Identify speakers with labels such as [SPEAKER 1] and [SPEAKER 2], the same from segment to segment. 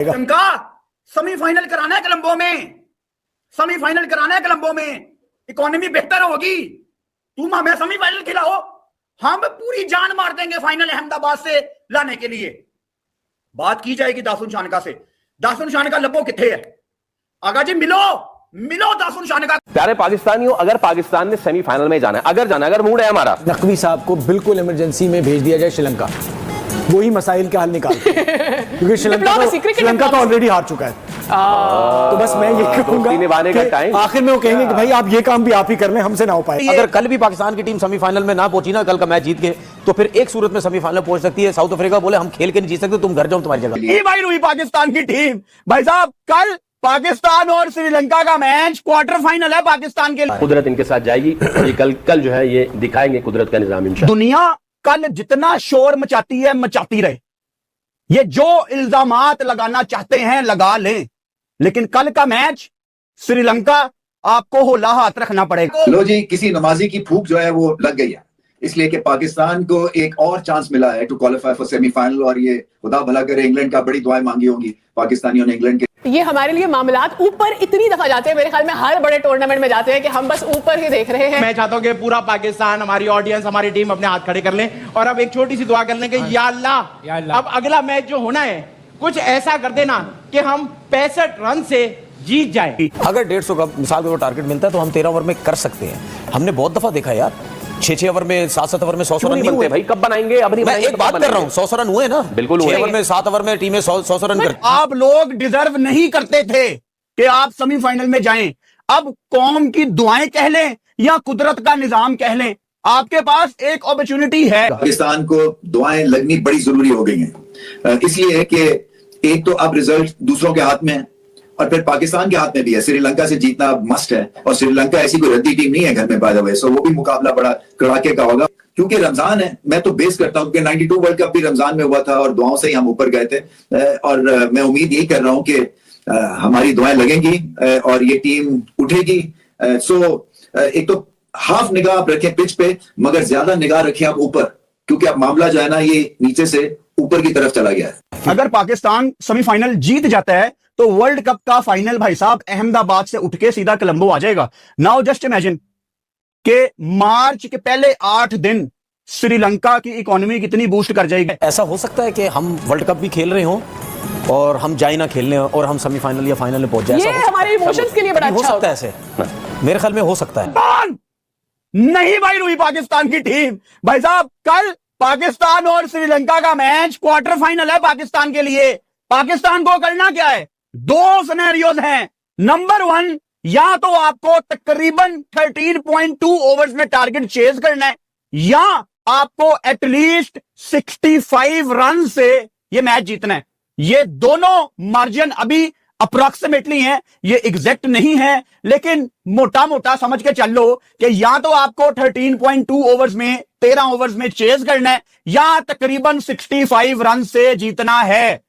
[SPEAKER 1] Sri Lanka semifinal कराना है कोलंबो में, सेमीफाइनल कराना है कोलंबो में, इकोनॉमी बेहतर होगी। तुम हमें सेमीफाइनल खिलाओ, हम पूरी जान मार देंगे फाइनल अहमदाबाद से लाने के लिए। बात की जाएगी दासुन शानका से। दासुन शानका लब्बो किथे है? आगा जी मिलो मिलो दासुन शानका।
[SPEAKER 2] प्यारे पाकिस्तानियों, अगर पाकिस्तान ने सेमीफाइनल में जाना है, अगर मूड है हमारा,
[SPEAKER 3] नकवी साहब को बिल्कुल इमरजेंसी में भेज दिया जाए श्रीलंका, वो ही मसाइल का हल निकाल क्योंकि श्रीलंका तो ऑलरेडी हार चुका है। तो बस मैं ये कहूंगा आखिर में वो कहेंगे कि भाई आप ये काम भी आप ही कर लें, हमसे ना हो पाए।
[SPEAKER 4] अगर कल भी पाकिस्तान की टीम सेमीफाइनल में ना पहुंची ना, कल का मैच जीत के, तो फिर एक सूरत में सेमीफाइनल पहुंच सकती है। साउथ अफ्रीका बोले हम खेल के नहीं जीत सकते, तुम घर जाओ तुम्हारी जगह।
[SPEAKER 1] ये भाई रुई पाकिस्तान की टीम, भाई साहब कल पाकिस्तान और श्रीलंका का मैच क्वार्टर फाइनल है पाकिस्तान के लिए।
[SPEAKER 2] कुदरत इनके साथ जाएगी। ये कल जो है ये दिखाएंगे कुदरत का निजाम इंशाअल्लाह।
[SPEAKER 1] दुनिया कल जितना शोर मचाती है मचाती रहे, ये जो इल्जामात लगाना चाहते हैं लगा लें, लेकिन कल का मैच श्रीलंका आपको होला हाथ रखना पड़ेगा।
[SPEAKER 5] लो जी, किसी नमाजी की भूख जो है वो लग गई है, इसलिए कि पाकिस्तान को एक और चांस मिला है टू क्वालिफाई फॉर सेमीफाइनल। और ये खुदा भला करे, इंग्लैंड का बड़ी दुआएं मांगी होंगी पाकिस्तानियों ने इंग्लैंड के।
[SPEAKER 6] ये हमारे लिए मामलात ऊपर इतनी दफा जाते हैं, मेरे ख्याल में हर बड़े टूर्नामेंट में जाते हैं कि हम बस ऊपर ही देख रहे हैं।
[SPEAKER 7] मैं चाहता हूं कि पूरा पाकिस्तान, हमारी ऑडियंस, हमारी टीम अपने हाथ खड़े कर लें और अब एक छोटी सी दुआ कर लें कि या अल्लाह अब अगला मैच जो होना है कुछ ऐसा कर देना कि हम 65 रन से जीत जाए।
[SPEAKER 4] अगर 150 का मिसाल का टारगेट मिलता है तो हम 13 ओवर में कर सकते हैं। हमने बहुत दफा देखा यार, 6 ओवर में 7 ओवर में 100 रन नहीं हुए
[SPEAKER 2] भाई। कब बनाएंगे? अब नहीं।
[SPEAKER 4] मैं एक बात कर रहा हूं, 100 रन हुए ना,
[SPEAKER 2] बिल्कुल
[SPEAKER 4] 6 ओवर में 7 ओवर में टीमें 100 रन कर।
[SPEAKER 1] आप लोग डिजर्व नहीं करते थे कि आप सेमीफाइनल में जाएं। अब कौम की दुआएं कह लें या कुदरत का निजाम कह लें, आपके पास एक अपॉर्चुनिटी है।
[SPEAKER 5] पाकिस्तान को दुआएं लगनी बड़ी जरूरी हो गई हैं, इसलिए कि एक तो अब रिजल्ट दूसरों के हाथ में है और फिर पाकिस्तान के हाथ में भी है। श्रीलंका से जीतना मस्ट है और श्रीलंका ऐसी कोई रद्दी टीम नहीं है घर में, बाय द वे, सो वो भी मुकाबला बड़ा कड़ाके का होगा क्योंकि रमजान है। मैं तो बेस करता हूं कि 92 वर्ल्ड कप भी रमजान में हुआ था और दुआओं से ही हम ऊपर गए थे। और मैं उम्मीद यही कर रहा हूं कि हमारी दुआएं लगेंगी और ये टीम उठेगी। सो एक तो हाफ निगाह आप रखें पिच पे, मगर ज्यादा निगाह रखें आप ऊपर, क्योंकि अब मामला जो है ना ये नीचे से ऊपर की तरफ चला गया है।
[SPEAKER 1] अगर पाकिस्तान सेमीफाइनल जीत जाता है तो वर्ल्ड कप का फाइनल भाई साहब अहमदाबाद से उठ के सीधा कोलंबो आ जाएगा। नाउ जस्ट इमेजिन कि मार्च के पहले 8 दिन श्रीलंका की इकोनॉमी कितनी बूस्ट कर जाएगी।
[SPEAKER 4] ऐसा हो सकता है कि हम वर्ल्ड कप भी खेल रहे हों और हम जाए ना खेलने और हम सेमीफाइनल या फाइनल में पहुंच जाए।
[SPEAKER 6] ये हमारे इमोशंस के लिए बड़ा
[SPEAKER 4] हो सकता है, ऐसे मेरे ख्याल में हो सकता है।
[SPEAKER 1] नहीं भाई रुई पाकिस्तान की टीम, भाई साहब कल पाकिस्तान और श्रीलंका का मैच क्वार्टर फाइनल है पाकिस्तान के लिए। पाकिस्तान को करना क्या है? 2 सिनेरियोज हैं। नंबर 1, या तो आपको तकरीबन 13.2 ओवर्स में टारगेट चेज करना है, या आपको एटलीस्ट 65 रन से ये मैच जीतना है। ये दोनों मार्जिन अभी अप्रोक्सीमेटली है, ये एग्जैक्ट नहीं है, लेकिन मोटा मोटा समझ के चल लो कि या तो आपको 13.2 ओवर्स में 13 ओवर्स में चेज करना है या तकरीबन 65 रन से जीतना है।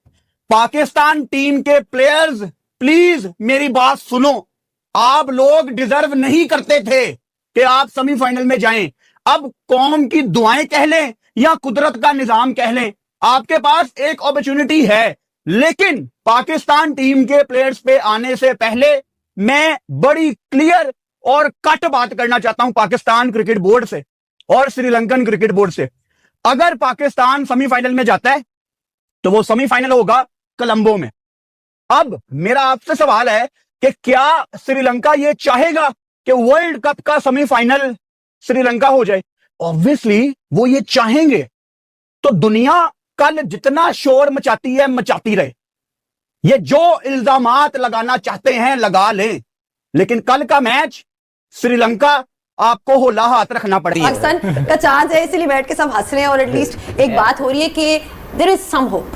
[SPEAKER 1] पाकिस्तान टीम के प्लेयर्स प्लीज मेरी बात सुनो, आप लोग डिजर्व नहीं करते थे कि आप सेमीफाइनल में जाएं। अब कौम की दुआएं कह लें या कुदरत का निजाम कह लें, आपके पास एक अपॉर्चुनिटी है। लेकिन पाकिस्तान टीम के प्लेयर्स पे आने से पहले मैं बड़ी क्लियर और कट बात करना चाहता हूं पाकिस्तान क्रिकेट बोर्ड से और श्रीलंकन क्रिकेट बोर्ड से। अगर पाकिस्तान सेमीफाइनल में जाता है तो वो सेमीफाइनल होगा कोलंबो में। अब मेरा आपसे सवाल है कि क्या श्रीलंका ये चाहेगा कि वर्ल्ड कप का सेमीफाइनल श्रीलंका हो जाए? ऑब्वियसली वो ये चाहेंगे। तो दुनिया कल जितना शोर मचाती है मचाती रहे, ये जो इल्जामात लगाना चाहते हैं लगा लें, लेकिन कल का मैच श्रीलंका आपको होला हाथ रखना पड़ेगा।
[SPEAKER 8] पाकिस्तान का चांस है, इसलिए बैठ के सब हंस रहे हैं और एटलीस्ट एक बात हो रही है कि देयर इज सम होप।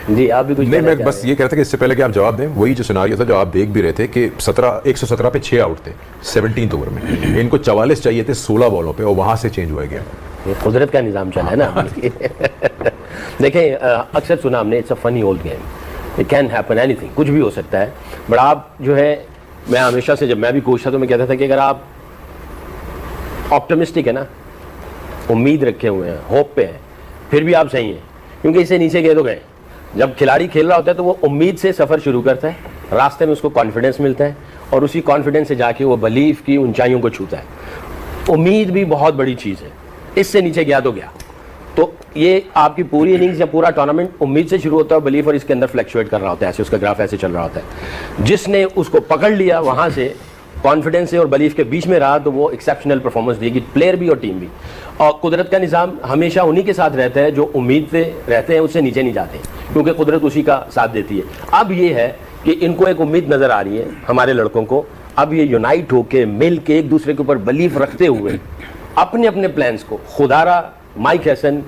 [SPEAKER 2] जी आप भी कुछ
[SPEAKER 9] नहीं, मैं बस ये कह रहा था कि इससे पहले कि आप जवाब दें, वही जो सिनारियो था जो आप देख भी रहे थे कि 117 पे 6 आउट थे 17th ओवर में, इनको 44 चाहिए थे 16 बॉलों पे और वहां से चेंज हुआ गया।
[SPEAKER 2] ये कुदरत का निजाम चला है ना। देखें, अक्सर सुना हमने, it's a funny old game, it can happen anything, कुछ भी हो सकता है। बट आप जो है, मैं हमेशा से जब मैं भी कोच था तो मैं कहता था कि अगर आप ऑप्टिमिस्टिक है ना, उम्मीद रखे हुए हैं, होप पे है, फिर भी आप सही हैं, क्योंकि इससे नीचे गए तो गए। जब खिलाड़ी खेल रहा होता है तो वो उम्मीद से सफर शुरू करता है, रास्ते में उसको कॉन्फिडेंस मिलता है और उसी कॉन्फिडेंस से जाके वो बिलीफ की ऊंचाइयों को छूता है। उम्मीद भी बहुत बड़ी चीज़ है, इससे नीचे गया तो गया। तो ये आपकी पूरी इनिंग्स या पूरा टूर्नामेंट उम्मीद से शुरू होता है, बिलीफ और इसके अंदर फ्लक्चुएट कर रहा होता है, ऐसे उसका ग्राफ ऐसे चल रहा होता है। जिसने उसको पकड़ लिया वहाँ से कॉन्फिडेंस और बिलीफ के बीच में रहा तो वो एक्सेप्शनल परफॉर्मेंस देगी, प्लेयर भी और टीम भी। और कुदरत का निज़ाम हमेशा उन्हीं के साथ रहता है जो उम्मीद से रहते हैं, उससे नीचे नहीं जाते, क्योंकि कुदरत उसी का साथ देती है। अब ये है कि इनको एक उम्मीद नज़र आ रही है हमारे लड़कों को, अब ये यूनाइट होके मिल के एक दूसरे के ऊपर बिलीफ रखते हुए अपने अपने प्लान्स को, खुदारा, Mike Hesson,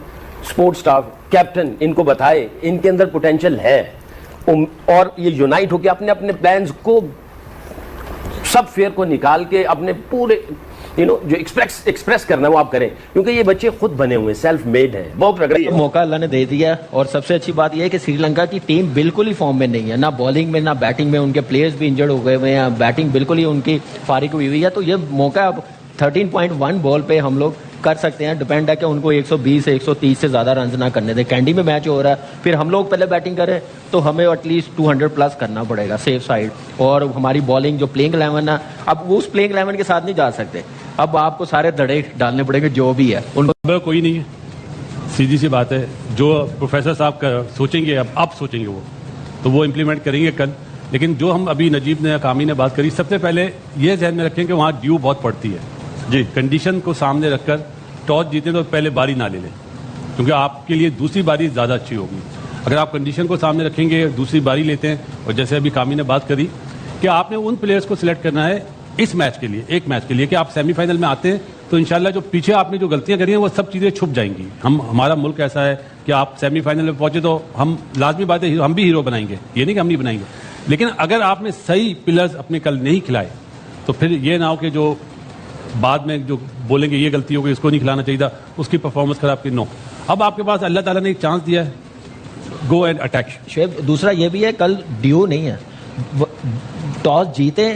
[SPEAKER 2] sports staff, captain इनको बताए इनके अंदर पोटेंशियल है, और ये यूनाइट होके अपने अपने प्लान्स को, सब फेयर को निकाल के अपने पूरे जो एक्सप्रेस करना है वो आप करें, क्योंकि ये बच्चे खुद बने हुए, सेल्फ मेड हैं, बहुत लग रही है।
[SPEAKER 10] मौका अल्लाह ने दे दिया और सबसे अच्छी बात यह है कि श्रीलंका की टीम बिल्कुल ही फॉर्म में नहीं है, ना बॉलिंग में ना बैटिंग में, उनके प्लेयर्स भी इंजर्ड हो गए हुए हैं, बैटिंग बिल्कुल ही उनकी फारिग हुई हुई है। तो ये मौका अब 13.1 बॉल पे हम लोग कर सकते हैं, डिपेंड है कि उनको 120 से 130 से ज़्यादा रन ना करने दें। कैंडी में मैच हो रहा है, फिर हम लोग पहले बैटिंग करें तो हमें एटलीस्ट 200 प्लस करना पड़ेगा सेफ साइड, और हमारी बॉलिंग जो प्लेइंग 11 है, अब वो उस प्लेइंग 11 के साथ नहीं जा सकते, अब आपको सारे दड़े डालने पड़ेंगे जो भी है।
[SPEAKER 11] उनका कोई नहीं है, सीधी सी बात है, जो प्रोफेसर साहब सोचेंगे अब सोचेंगे वो तो इम्प्लीमेंट करेंगे कल। लेकिन जो हम अभी नजीब ने, कामी ने बात करी, सबसे पहले ये ध्यान में रखें कि वहाँ ड्यू बहुत पड़ती है जी। कंडीशन को सामने रखकर टॉस जीते तो पहले बारी ना ले लें, क्योंकि आपके लिए दूसरी बारी ज़्यादा अच्छी होगी। अगर आप कंडीशन को सामने रखेंगे, दूसरी बारी लेते हैं, और जैसे अभी कामी ने बात करी कि आपने उन प्लेयर्स को सिलेक्ट करना है इस मैच के लिए, एक मैच के लिए, कि आप सेमीफाइनल में आते हैं तो इंशाल्लाह जो पीछे आपने जो गलतियां करी हैं वो सब चीज़ें छुप जाएंगी। हमारा मुल्क ऐसा है कि आप सेमीफाइनल में पहुंचे तो हम, लाजमी बात है, हम भी हीरो बनाएंगे, ये नहीं कि हम नहीं बनाएंगे, लेकिन अगर आपने सही पिलर्स अपने कल नहीं खिलाए तो फिर ये ना हो कि जो बाद में जो बोलेंगे ये गलती हो गई, इसको नहीं खिलाना चाहिए था, उसकी परफॉर्मेंस खराब की। नो, अब आपके पास अल्लाह ताला ने एक चांस दिया है, गो एंड अटैक।
[SPEAKER 10] शेब दूसरा ये भी है, कल ड्यू नहीं है, टॉस जीते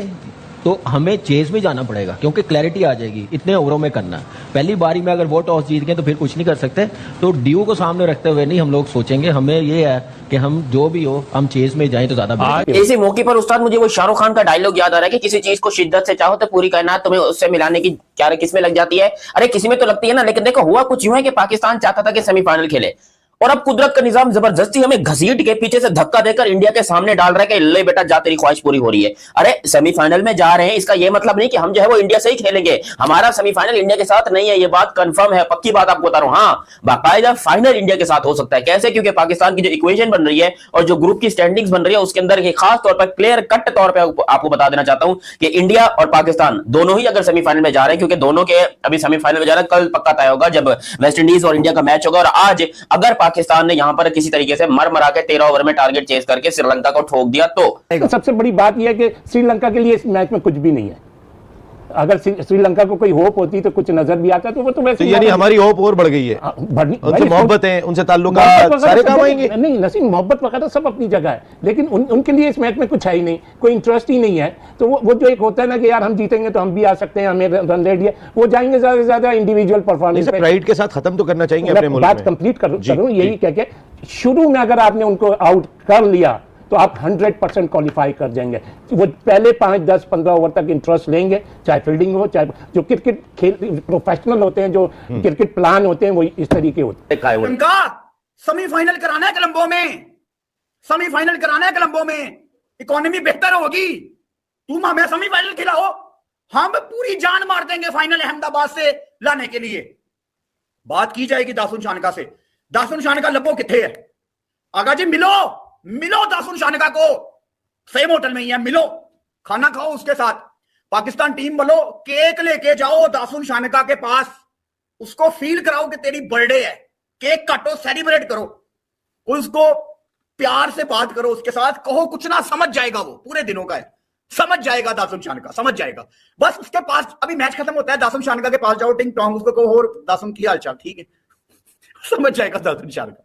[SPEAKER 10] तो हमें चेज में जाना पड़ेगा, क्योंकि क्लैरिटी आ जाएगी, इतने ओवरों में करना है। पहली बारी में अगर वो टॉस जीत गए तो फिर कुछ नहीं कर सकते, तो ड्यू को सामने रखते हुए नहीं हम लोग सोचेंगे, हमें ये है कि हम जो भी हो हम चेज में जाएं तो ज्यादा बेहतर।
[SPEAKER 12] इसी मौके पर उस्ताद मुझे वो शाहरुख खान का डायलॉग याद आ रहा है कि किसी चीज को शिद्दत से चाहो तो पूरी कायनात तुम्हें उससे मिलाने की क्या किसमें लग जाती है। अरे किसी में तो लगती है ना, लेकिन देखो हुआ कुछ यूं है कि पाकिस्तान चाहता था कि सेमीफाइनल खेले, और अब कुदरत का निजाम जबरदस्ती हमें घसीट के पीछे से धक्का देकर इंडिया के सामने डाल रहा है कि ले बेटा जा तेरी ख्वाहिश पूरी हो रही है। अरे सेमीफाइनल में जा रहे हैं, इसका यह मतलब नहीं कि हम जो है वो इंडिया से ही खेलेंगे, हमारा सेमीफाइनल इंडिया के साथ नहीं है, ये बात कंफर्म है, पक्की बात आपको बता रहा हूं। हाँ, बाकायदा फाइनल इंडिया के साथ हो सकता है। कैसे? क्योंकि पाकिस्तान की जो इक्वेशन बन रही है और जो ग्रुप की स्टैंडिंग्स बन रही है उसके अंदर खास तौर पर क्लियर कट तौर पर आपको बता देना चाहता हूं कि इंडिया और पाकिस्तान दोनों ही अगर सेमीफाइनल में जा रहे हैं, क्योंकि दोनों के अभी सेमीफाइनल में जा रहे हैं, कल पक्का तय होगा जब वेस्ट इंडीज और इंडिया का मैच होगा। और आज अगर पाकिस्तान ने यहां पर किसी तरीके से मर के 13 ओवर में टारगेट चेज करके श्रीलंका को ठोक दिया तो
[SPEAKER 13] सबसे बड़ी बात यह है कि श्रीलंका के लिए इस मैच में कुछ भी नहीं है। अगर श्रीलंका को कोई होप होती तो कुछ नजर भी आता तो वो तो वैसे
[SPEAKER 4] यानी हमारी होप और बढ़ गई है, उनसे मोहब्बत है, उनसे ताल्लुक सारे काम आएंगे।
[SPEAKER 13] नहीं नसीम, मोहब्बत वगैरह सब अपनी जगह है, लेकिन उनके लिए इस मैच में कुछ है ही नहीं, कोई इंटरेस्ट ही नहीं है। तो वो जो एक होता है ना कि यार हम जीतेंगे तो हम भी आ सकते हैं, हमें रन रेट है, वो जाएंगे ज्यादा से ज्यादा इंडिविजुअल परफॉर्मेंस।
[SPEAKER 4] प्राइड के साथ खत्म तो करना चाहिए अपने मुल्क में।
[SPEAKER 13] बात कंप्लीट करूं यही कह के, शुरू में अगर आपने उनको आउट कर लिया तो आप 100% क्वालिफाई कर जाएंगे। वो पहले 5, 10, 15 ओवर तक इंटरेस्ट लेंगे, चाहे फील्डिंग हो, चाहे जो क्रिकेट खेल प्रोफेशनल होते हैं, जो क्रिकेट प्लान होते हैं वो इस तरीके होते हैं।
[SPEAKER 1] उनका सेमीफाइनल कराना है कोलंबो में, सेमीफाइनल कराना है कोलंबो में, इकोनॉमी बेहतर होगी, तुम हमें सेमीफाइनल खिलाओ, हम पूरी जान मार देंगे फाइनल अहमदाबाद से लाने के लिए। बात की जाएगी दासुन शानका से, दासुन शानका लबो किथे है? आगा जी मिलो दासुन शानका को, सेम होटल में ही है, मिलो, खाना खाओ उसके साथ। पाकिस्तान टीम बोलो केक लेके जाओ दासुन शानका के पास, उसको फील कराओ कि तेरी बर्थडे है, केक काटो, सेलिब्रेट करो, उसको प्यार से बात करो, उसके साथ कहो कुछ ना, समझ जाएगा, वो पूरे दिनों का है, समझ जाएगा दासुन शानका, समझ जाएगा। बस उसके पास अभी मैच खत्म होता है, दासुन शानका के पास जाओ, टिंग टोंग, उसको कहो और दासुन की हालचाल ठीक है, समझ जाएगा दासुन शानका।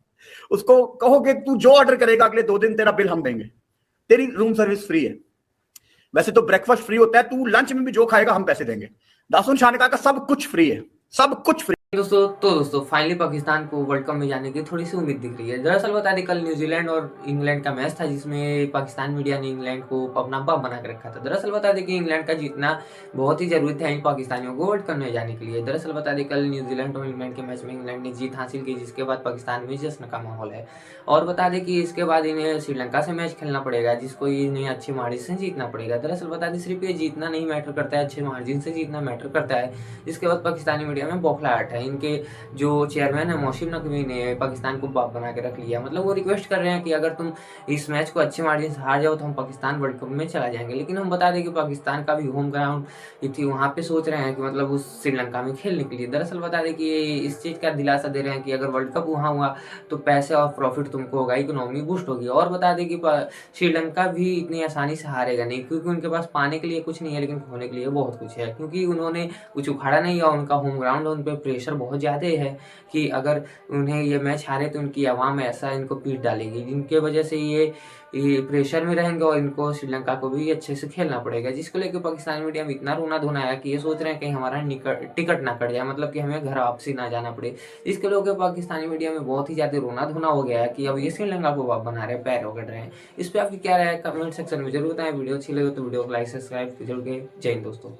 [SPEAKER 1] उसको कहो कि तू जो ऑर्डर करेगा अगले 2 दिन तेरा बिल हम देंगे, तेरी रूम सर्विस फ्री है, वैसे तो ब्रेकफास्ट फ्री होता है, तू लंच में भी जो खाएगा हम पैसे देंगे। दासुन शानका का सब कुछ फ्री है, सब कुछ फ्री।
[SPEAKER 14] दोस्तों फाइनली पाकिस्तान को वर्ल्ड कप में जाने की थोड़ी सी उम्मीद दिख रही है। दरअसल बता दें कल न्यूजीलैंड और इंग्लैंड का मैच था जिसमें पाकिस्तान मीडिया ने इंग्लैंड को अपना बाप बना के रखा था। दरअसल बता दें कि इंग्लैंड का जीतना बहुत ही जरूरी था इन पाकिस्तानियों को वर्ल्ड कप में जाने के लिए। दरअसल बता दें कल न्यूजीलैंड और इंग्लैंड के मैच में इंग्लैंड ने जीत हासिल की, जिसके बाद पाकिस्तान में जश्न का माहौल है। और बता दें कि इसके बाद इन्हें श्रीलंका से मैच खेलना पड़ेगा, जिसको इन्हें अच्छी मार्जिन से जीतना पड़ेगा। दरअसल बता दें सिर्फ ये जीतना नहीं मैटर करता है, अच्छे मार्जिन से जीतना मैटर करता है। जिसके बाद पाकिस्तानी मीडिया में बौखलाहट है। इनके जो चेयरमैन है मौसिम नकवी ने पाकिस्तान को बाप बना के रख लिया। मतलब वो रिक्वेस्ट कर रहे हैं कि अगर तुम इस मैच को अच्छे मार्जिन से हार जाओ तो हम पाकिस्तान वर्ल्ड कप में चला जाएंगे। लेकिन हम बता दें कि पाकिस्तान का भी होम ग्राउंड थी, वहाँ पे सोच रहे हैं कि मतलब उस श्रीलंका में खेलने के लिए। दरअसल बता दें कि ये इस चीज़ का दिलासा दे रहे हैं कि अगर वर्ल्ड कप वहाँ हुआ तो पैसे और प्रॉफिट तुमको होगा, इकोनॉमी बूस्ट होगी। और बता दें कि श्रीलंका भी इतनी आसानी से हारेगा नहीं, क्योंकि उनके पास पाने के लिए कुछ नहीं है लेकिन खोने के लिए बहुत कुछ है। क्योंकि उन्होंने कुछ उखाड़ा नहीं, और उनका होम ग्राउंड उन पर प्रेशर बहुत ज़्यादा है कि अगर उन्हें ये मैच हारे तो उनकी आवाम ऐसा इनको पीट डालेगी, जिनके वजह से ये प्रेशर में रहेंगे और इनको श्रीलंका को भी अच्छे से खेलना पड़ेगा। जिसको लेकर पाकिस्तानी मीडिया में इतना रोना धोना आया कि ये सोच रहे हैं कहीं हमारा टिकट ना कट जाए, मतलब कि हमें घर वापसी ना जाना पड़े। इसके लेकर पाकिस्तानी मीडिया में बहुत ही ज़्यादा रोना धोना हो गया है कि अब ये श्रीलंका को बाप बना रहे हैं, पैर रगड़ रहे हैं। इस पर आपकी क्या राय है कमेंट सेक्शन में जरूर बताएं। वीडियो अच्छी लगे तो वीडियो को लाइक सब्सक्राइब जरूर करें। जय हिंद दोस्तों।